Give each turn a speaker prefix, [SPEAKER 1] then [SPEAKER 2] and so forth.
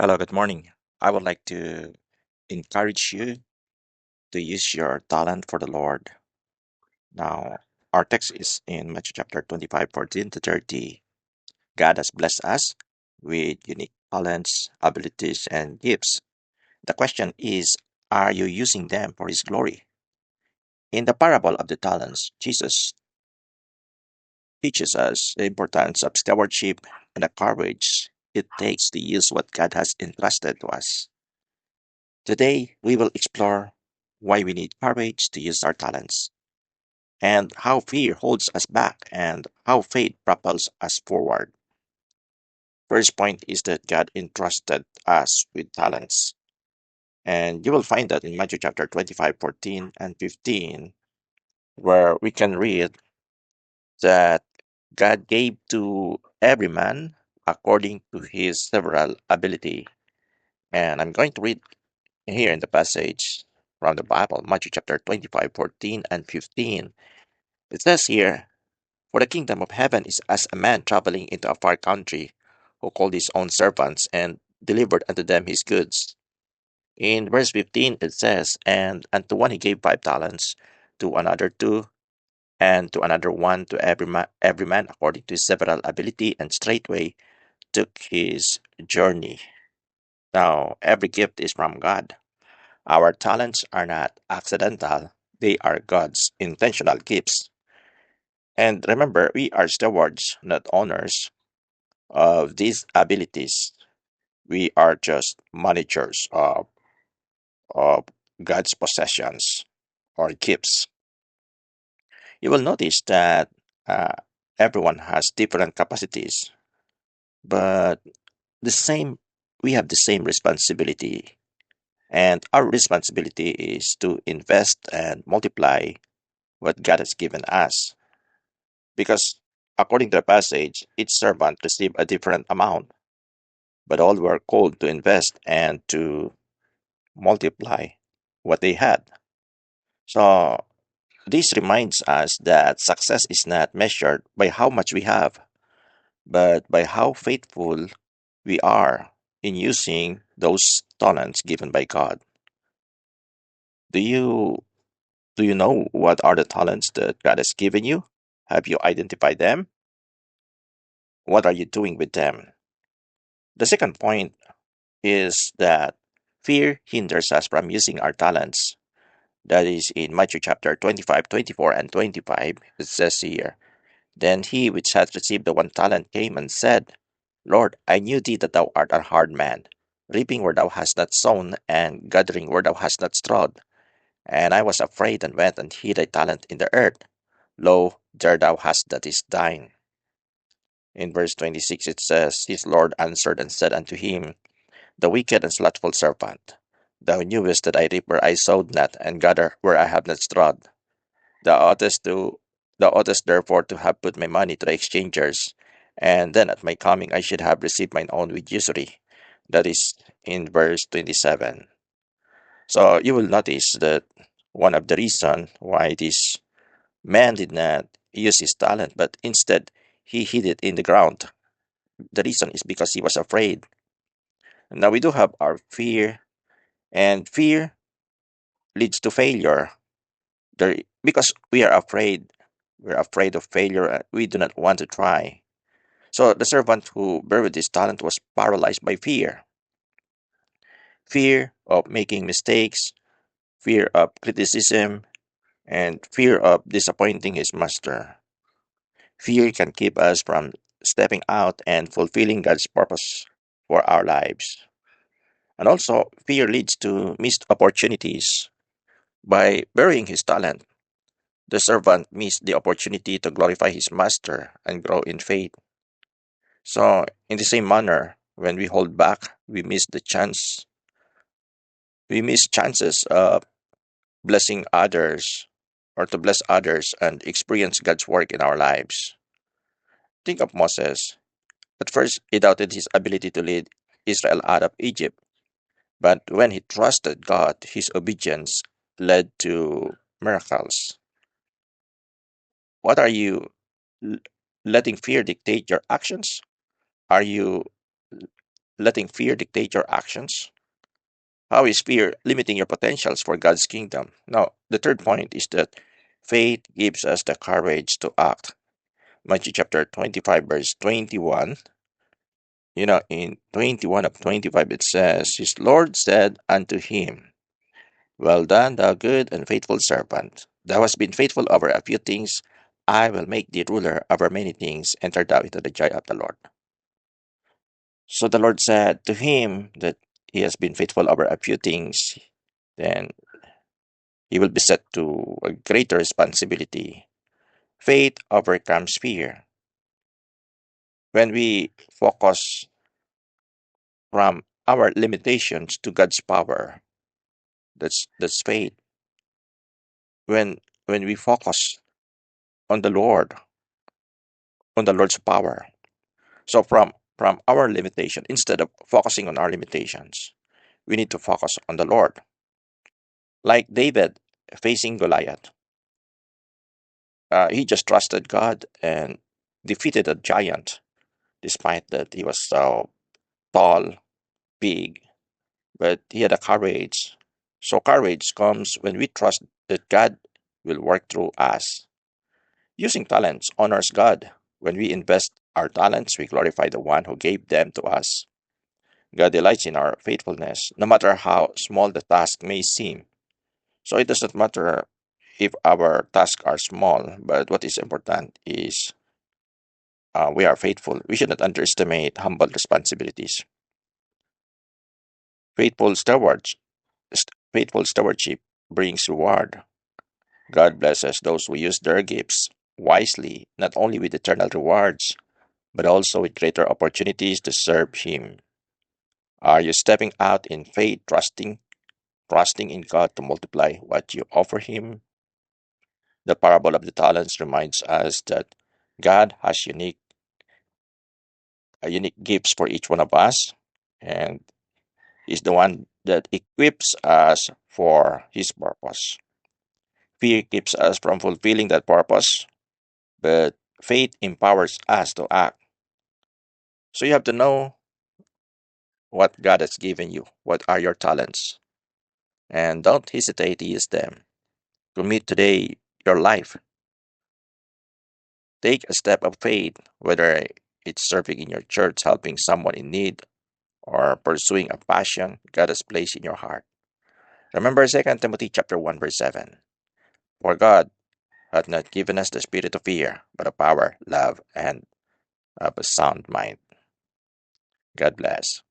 [SPEAKER 1] Hello, good morning. I would like to encourage you to use your talent for the Lord. Now, our text is in Matthew chapter 25, 14 to 30. God has blessed us with unique talents, abilities, and gifts. The question is, are you using them for His glory? In the parable of the talents, Jesus teaches us the importance of stewardship and the courage it takes to use what God has entrusted to us. Today, we will explore why we need courage to use our talents, and how fear holds us back, and how faith propels us forward. First point is that God entrusted us with talents. And you will find that in Matthew chapter 25, 14 and 15, where we can read that God gave to every man according to his several ability. And I'm going to read here in the passage from the Bible, Matthew chapter 25, 14 and 15. It says here, "For the kingdom of heaven is as a man traveling into a far country, who called his own servants and delivered unto them his goods." In verse 15 it says, "And unto one he gave 5 talents, to another 2, and to another 1, to every man according to his several ability, and straightway took his journey." Now, every gift is from God. Our talents are not accidental, they are God's intentional gifts. And remember, we are stewards, not owners, of these abilities. We are just managers of God's possessions or gifts. You will notice that uh, everyone has different capacities, but the same we have the same responsibility. And our responsibility is to invest and multiply what God has given us. Because according to the passage, each servant received a different amount, but all were called to invest and to multiply what they had. So this reminds us that success is not measured by how much we have, but by how faithful we are in using those talents given by God. Do you do you know what are the talents that God has given you? Have you identified them? What are you doing with them? The second point is that fear hinders us from using our talents. That is in Matthew chapter 25, 24, and 25. It says here, "Then he which had received the 1 talent came and said, Lord, I knew thee that thou art a hard man, reaping where thou hast not sown, and gathering where thou hast not strawed. And I was afraid, and went and hid thy talent in the earth. Lo, there thou hast that is thine." In verse 26 it says, "His Lord answered and said unto him, The wicked and slothful servant, thou knewest that I reap where I sowed not, and gather where I have not strawed. Thou oughtest to thou oughtest therefore to have put my money to the exchangers, and then at my coming I should have received mine own with usury." That is in verse 27. So you will notice that one of the reason why this man did not use his talent, but instead he hid it in the ground. The reason is because he was afraid. Now we do have our fear, and fear leads to failure. Because we are afraid, we're afraid of failure. We do not want to try. So the servant who buried his talent was paralyzed by fear of making mistakes, fear of criticism, and fear of disappointing his master. Fear can keep us from stepping out and fulfilling God's purpose for our lives. And also, fear leads to missed opportunities. By burying his talent, the servant missed the opportunity to glorify his master and grow in faith. So, in the same manner, when we hold back, we miss chances of blessing others or to bless others and experience God's work in our lives. Think of Moses. At first, he doubted his ability to lead Israel out of Egypt, but when he trusted God, his obedience led to miracles. What are you l- letting fear dictate your actions? Are you letting fear dictate your actions? How is fear limiting your potentials for God's kingdom? Now, the third point is that faith gives us the courage to act. Matthew chapter 25, verse 21. In 21 of 25, it says, His Lord said unto him, Well done, thou good and faithful servant. Thou hast been faithful over a few things. I will make thee ruler over many things. Enter thou into the joy of the Lord. So the Lord said to him that he has been faithful over a few things, then he will be set to a greater responsibility. Faith overcomes fear. When we focus from our limitations to God's power, that's faith. When we focus on the Lord, on the Lord's power. So from our limitation, instead of focusing on our limitations, we need to focus on the Lord. Like David facing Goliath, he just trusted God and defeated a giant, despite that he was so tall, big, but he had a courage. So courage comes when we trust that God will work through us. Using talents honors God. When we invest our talents, we glorify the one who gave them to us. God delights in our faithfulness, no matter how small the task may seem. So it doesn't matter if our tasks are small, but what is important is we are faithful. We should not underestimate humble responsibilities. Faithful stewards, faithful stewardship brings reward. God blesses those who use their gifts wisely, not only with eternal rewards, but also with greater opportunities to serve Him. Are you stepping out in faith, trusting in God to multiply what you offer Him? The parable of the talents reminds us that God has unique gifts for each one of us, and He's the one that equips us for His purpose. Fear keeps us from fulfilling that purpose, but faith empowers us to act. So you have to know what God has given you. What are your talents? And don't hesitate to use them. Commit today your life. Take a step of faith, whether it's serving in your church, helping someone in need, or pursuing a passion God has placed in your heart. Remember 2 Timothy chapter 1 verse 7. For God hath not given us the spirit of fear, but of power, love, and of a sound mind. God bless.